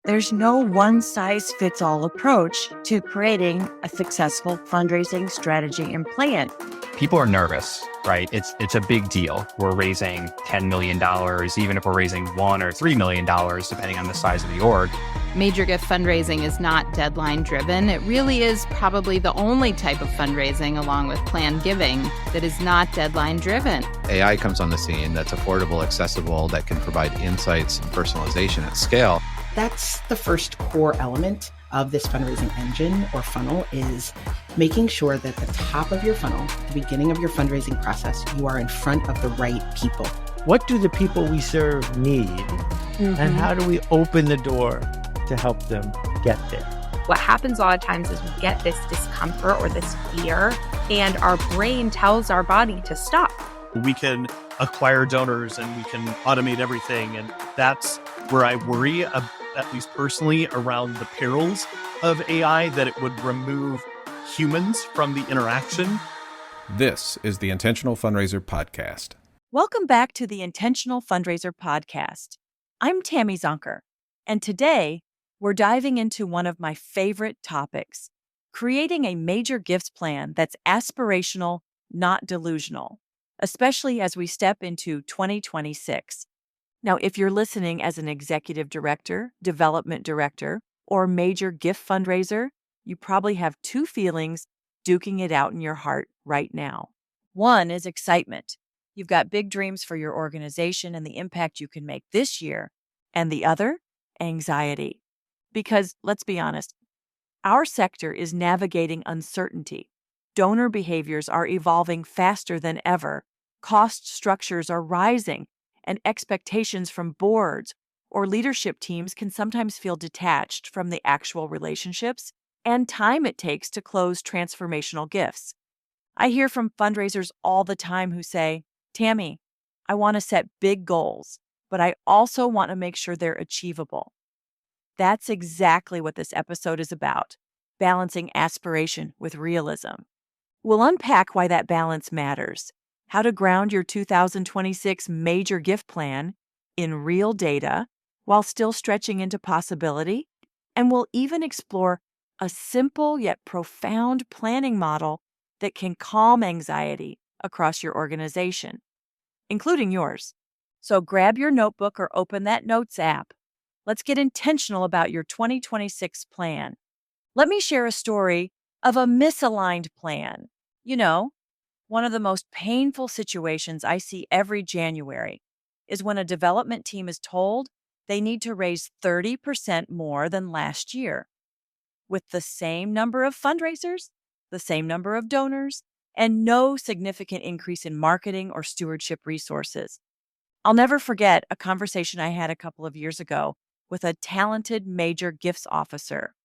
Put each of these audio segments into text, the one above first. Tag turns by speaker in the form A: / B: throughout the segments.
A: There's no one-size-fits-all approach to creating a successful fundraising strategy and plan.
B: People are nervous, right? It's a big deal. We're raising $10 million, even if we're raising $1 or $3 million, depending on the size of the org.
C: Major gift fundraising is not deadline driven. It really is probably the only type of fundraising, along with planned giving, that is not deadline driven.
D: AI comes on the scene that's affordable, accessible, that can provide insights and personalization at scale.
E: That's the first core element of this fundraising engine or funnel, is making sure that the top of your funnel, the beginning of your fundraising process, you are in front of the right people.
F: What do the people we serve need? And how do we open the door to help them get there?
G: What happens a lot of times is we get this discomfort or this fear, and our brain tells our body to stop.
H: We can acquire donors and we can automate everything. And that's where I worry, at least personally, around the perils of AI, that it would remove humans from the interaction.
I: This is the Intentional Fundraiser podcast.
A: Welcome back to the Intentional Fundraiser podcast. I'm Tammy Zonker, and today we're diving into one of my favorite topics, creating a major gifts plan that's aspirational, not delusional, especially as we step into 2026. Now, if you're listening as an executive director, development director, or major gift fundraiser, you probably have two feelings duking it out in your heart right now. One is excitement. You've got big dreams for your organization and the impact you can make this year. And the other, anxiety. Because let's be honest, our sector is navigating uncertainty. Donor behaviors are evolving faster than ever. Cost structures are rising, and expectations from boards or leadership teams can sometimes feel detached from the actual relationships and time it takes to close transformational gifts. I hear from fundraisers all the time who say, Tammy, I want to set big goals, but I also want to make sure they're achievable. That's exactly what this episode is about, balancing aspiration with realism. We'll unpack why that balance matters, how to ground your 2026 major gift plan in real data while still stretching into possibility, and we'll even explore a simple yet profound planning model that can calm anxiety across your organization, including yours. So grab your notebook or open that Notes app. Let's get intentional about your 2026 plan. Let me share a story of a misaligned plan. You know, one of the most painful situations I see every January is when a development team is told they need to raise 30% more than last year, with the same number of fundraisers, the same number of donors, and no significant increase in marketing or stewardship resources. I'll never forget a conversation I had a couple of years ago with a talented major gifts officer.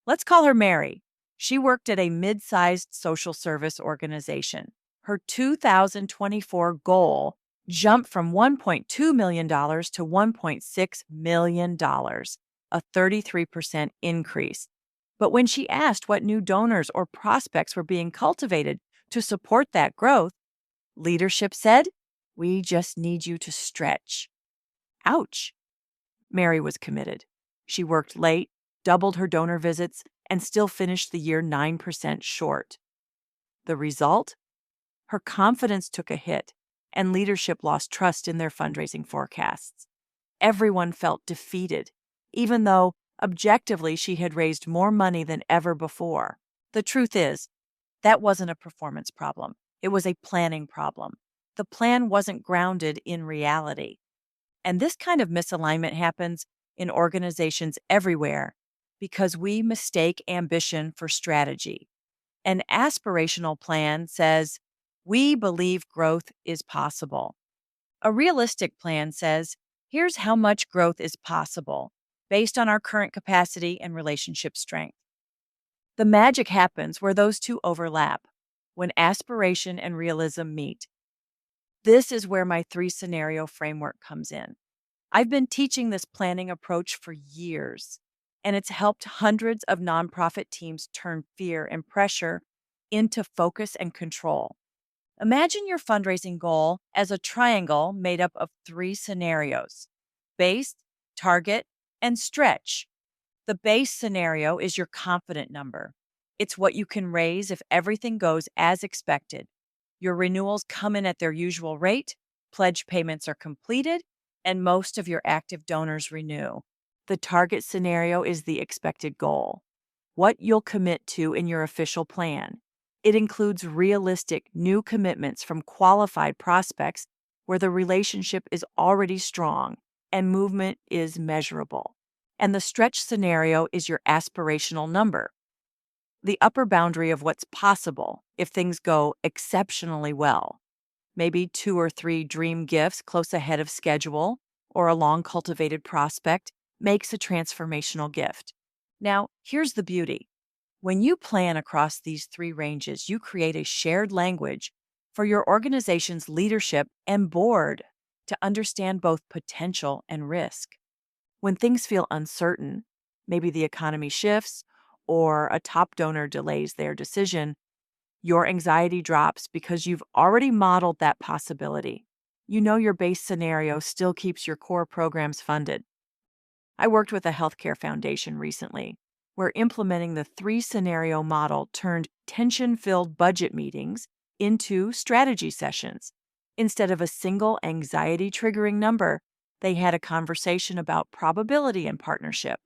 A: Let's call her Mary. She worked at a mid-sized social service organization. Her 2024 goal jumped from $1.2 million to $1.6 million, a 33% increase. But when she asked what new donors or prospects were being cultivated to support that growth, leadership said, "We just need you to stretch." Ouch. Mary was committed. She worked late, doubled her donor visits, and still finished the year 9% short. The result? Her confidence took a hit, and leadership lost trust in their fundraising forecasts. Everyone felt defeated, even though objectively she had raised more money than ever before. The truth is, that wasn't a performance problem. It was a planning problem. The plan wasn't grounded in reality. And this kind of misalignment happens in organizations everywhere because we mistake ambition for strategy. An aspirational plan says, we believe growth is possible. A realistic plan says, here's how much growth is possible based on our current capacity and relationship strength. The magic happens where those two overlap, when aspiration and realism meet. This is where my 3-scenario framework comes in. I've been teaching this planning approach for years, and it's helped hundreds of nonprofit teams turn fear and pressure into focus and control. Imagine your fundraising goal as a triangle made up of 3 scenarios: base, target, and stretch. The base scenario is your confident number. It's what you can raise if everything goes as expected. Your renewals come in at their usual rate, pledge payments are completed, and most of your active donors renew. The target scenario is the expected goal, what you'll commit to in your official plan. It includes realistic new commitments from qualified prospects where the relationship is already strong and movement is measurable. And the stretch scenario is your aspirational number, the upper boundary of what's possible if things go exceptionally well. Maybe 2 or 3 dream gifts close ahead of schedule or a long cultivated prospect makes a transformational gift. Now, here's the beauty. When you plan across these 3 ranges, you create a shared language for your organization's leadership and board to understand both potential and risk. When things feel uncertain, maybe the economy shifts or a top donor delays their decision, your anxiety drops because you've already modeled that possibility. You know your base scenario still keeps your core programs funded. I worked with a healthcare foundation recently where implementing the 3-scenario model turned tension-filled budget meetings into strategy sessions. Instead of a single anxiety-triggering number, they had a conversation about probability and partnership.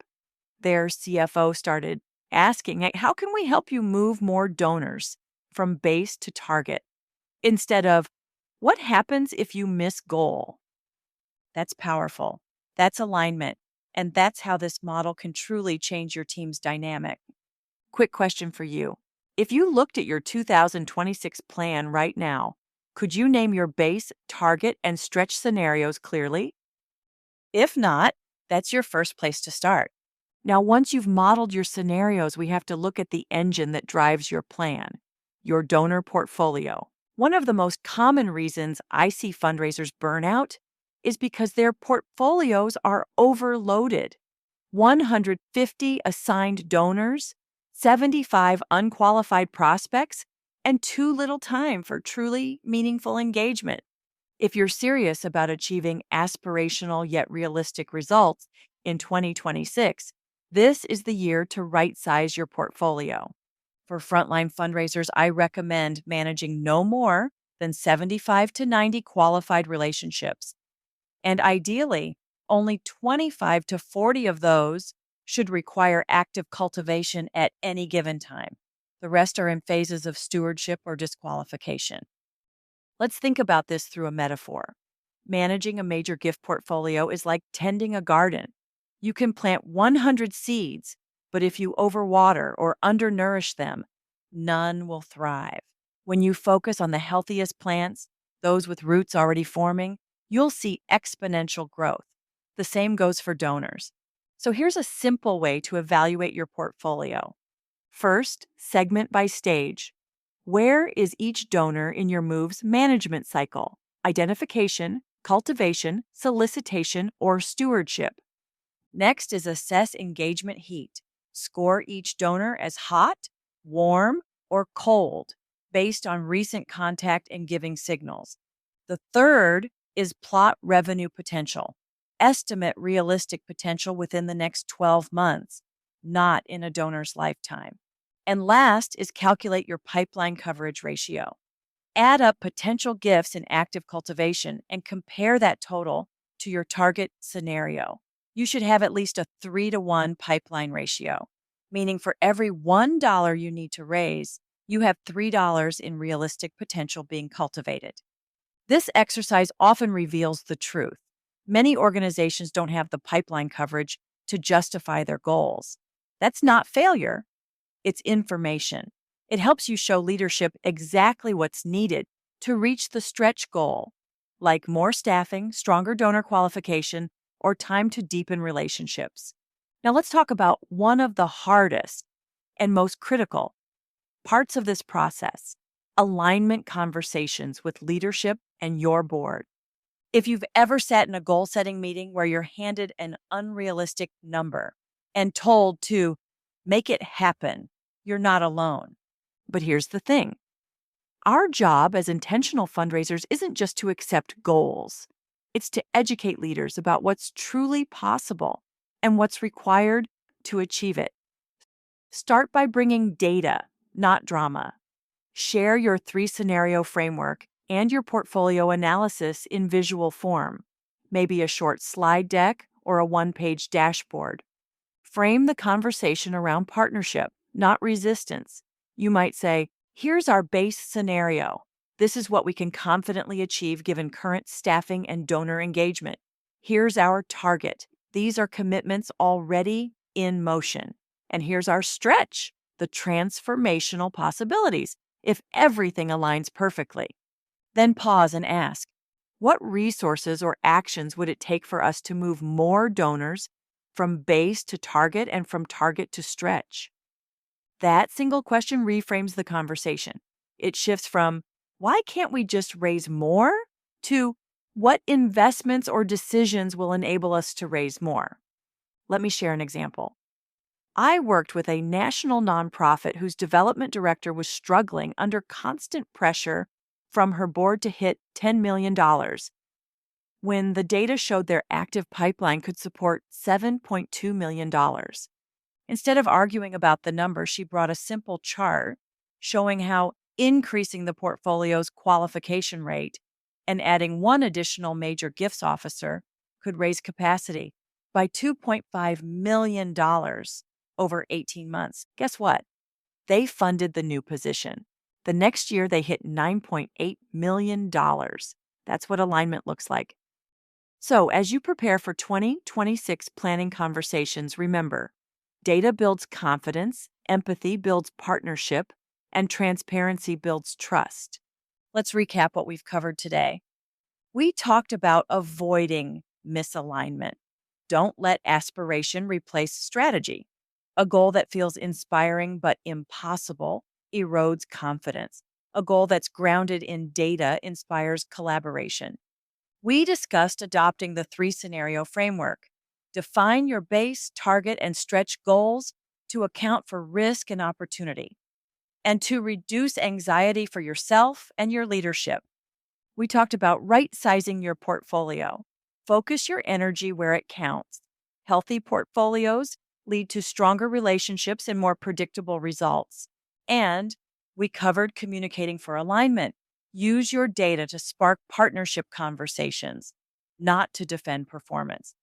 A: Their CFO started asking, "Hey, how can we help you move more donors from base to target?" Instead of, "What happens if you miss goal?" That's powerful. That's alignment. And that's how this model can truly change your team's dynamic. Quick question for you. If you looked at your 2026 plan right now, could you name your base, target, and stretch scenarios clearly? If not, that's your first place to start. Now, once you've modeled your scenarios, we have to look at the engine that drives your plan, your donor portfolio. One of the most common reasons I see fundraisers burn out is because their portfolios are overloaded. 150 assigned donors, 75 unqualified prospects, and too little time for truly meaningful engagement. If you're serious about achieving aspirational yet realistic results in 2026, this is the year to right-size your portfolio. For frontline fundraisers, I recommend managing no more than 75 to 90 qualified relationships. And ideally, only 25 to 40 of those should require active cultivation at any given time. The rest are in phases of stewardship or disqualification. Let's think about this through a metaphor. Managing a major gift portfolio is like tending a garden. You can plant 100 seeds, but if you overwater or undernourish them, none will thrive. When you focus on the healthiest plants, those with roots already forming, you'll see exponential growth. The same goes for donors. So here's a simple way to evaluate your portfolio. First, segment by stage. Where is each donor in your move's management cycle? Identification, cultivation, solicitation, or stewardship. Next is assess engagement heat. Score each donor as hot, warm, or cold based on recent contact and giving signals. The third is plot revenue potential. Estimate realistic potential within the next 12 months, not in a donor's lifetime. And last is calculate your pipeline coverage ratio. Add up potential gifts in active cultivation and compare that total to your target scenario. You should have at least a 3-to-1 pipeline ratio, meaning for every $1 you need to raise, you have $3 in realistic potential being cultivated. This exercise often reveals the truth. Many organizations don't have the pipeline coverage to justify their goals. That's not failure, it's information. It helps you show leadership exactly what's needed to reach the stretch goal, like more staffing, stronger donor qualification, or time to deepen relationships. Now let's talk about one of the hardest and most critical parts of this process: alignment conversations with leadership and your board. If you've ever sat in a goal-setting meeting where you're handed an unrealistic number and told to make it happen, you're not alone. But here's the thing. Our job as intentional fundraisers isn't just to accept goals. It's to educate leaders about what's truly possible and what's required to achieve it. Start by bringing data, not drama. Share your 3-scenario framework and your portfolio analysis in visual form, maybe a short slide deck or a 1-page dashboard. Frame the conversation around partnership, not resistance. You might say, here's our base scenario. This is what we can confidently achieve given current staffing and donor engagement. Here's our target. These are commitments already in motion. And here's our stretch, the transformational possibilities, if everything aligns perfectly. Then pause and ask, what resources or actions would it take for us to move more donors from base to target and from target to stretch? That single question reframes the conversation. It shifts from, why can't we just raise more? To, what investments or decisions will enable us to raise more? Let me share an example. I worked with a national nonprofit whose development director was struggling under constant pressure from her board to hit $10 million, when the data showed their active pipeline could support $7.2 million. Instead of arguing about the number, she brought a simple chart showing how increasing the portfolio's qualification rate and adding one additional major gifts officer could raise capacity by $2.5 million over 18 months. Guess what? They funded the new position. The next year, they hit $9.8 million. That's what alignment looks like. So, as you prepare for 2026 planning conversations, remember, data builds confidence, empathy builds partnership, and transparency builds trust. Let's recap what we've covered today. We talked about avoiding misalignment. Don't let aspiration replace strategy. A goal that feels inspiring but impossible erodes confidence. A goal that's grounded in data inspires collaboration. We discussed adopting the 3-scenario framework. Define your base, target, and stretch goals to account for risk and opportunity, and to reduce anxiety for yourself and your leadership. We talked about right-sizing your portfolio. Focus your energy where it counts. Healthy portfolios lead to stronger relationships and more predictable results. And we covered communicating for alignment. Use your data to spark partnership conversations, not to defend performance.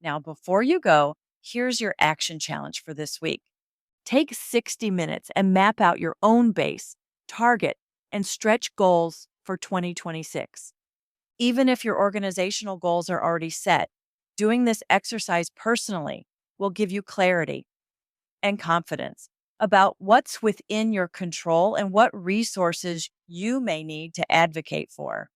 A: Now, before you go, here's your action challenge for this week. Take 60 minutes and map out your own base, target, and stretch goals for 2026. Even if your organizational goals are already set, doing this exercise personally will give you clarity and confidence about what's within your control and what resources you may need to advocate for.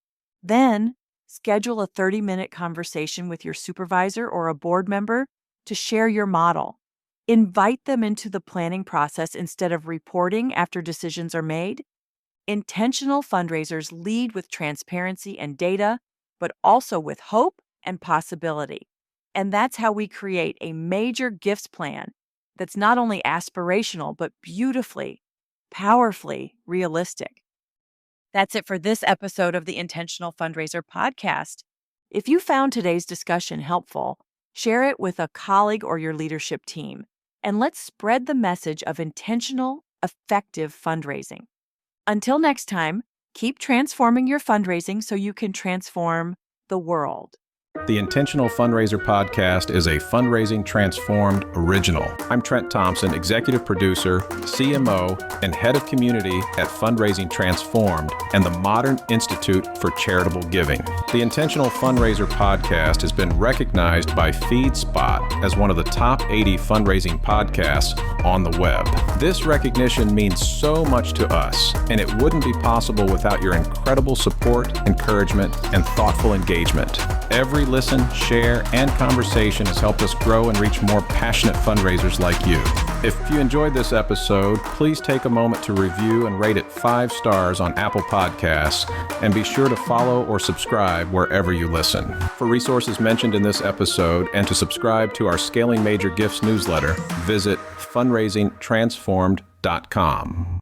A: Then, schedule a 30-minute conversation with your supervisor or a board member to share your model. Invite them into the planning process instead of reporting after decisions are made. Intentional fundraisers lead with transparency and data, but also with hope and possibility. And that's how we create a major gifts plan that's not only aspirational, but beautifully, powerfully realistic. That's it for this episode of the Intentional Fundraiser podcast. If you found today's discussion helpful, share it with a colleague or your leadership team, and let's spread the message of intentional, effective fundraising. Until next time, keep transforming your fundraising so you can transform the world.
I: The Intentional Fundraiser podcast is a Fundraising Transformed original. I'm Trent Thompson, executive producer, CMO, and head of community at Fundraising Transformed and the Modern Institute for Charitable Giving. The Intentional Fundraiser podcast has been recognized by FeedSpot as one of the top 80 fundraising podcasts on the web. This recognition means so much to us, and it wouldn't be possible without your incredible support, encouragement, and thoughtful engagement. Every listen, share, and conversation has helped us grow and reach more passionate fundraisers like you. If you enjoyed this episode, please take a moment to review and rate it 5 stars on Apple Podcasts, and be sure to follow or subscribe wherever you listen. For resources mentioned in this episode and to subscribe to our Scaling Major Gifts newsletter, visit fundraisingtransformed.com.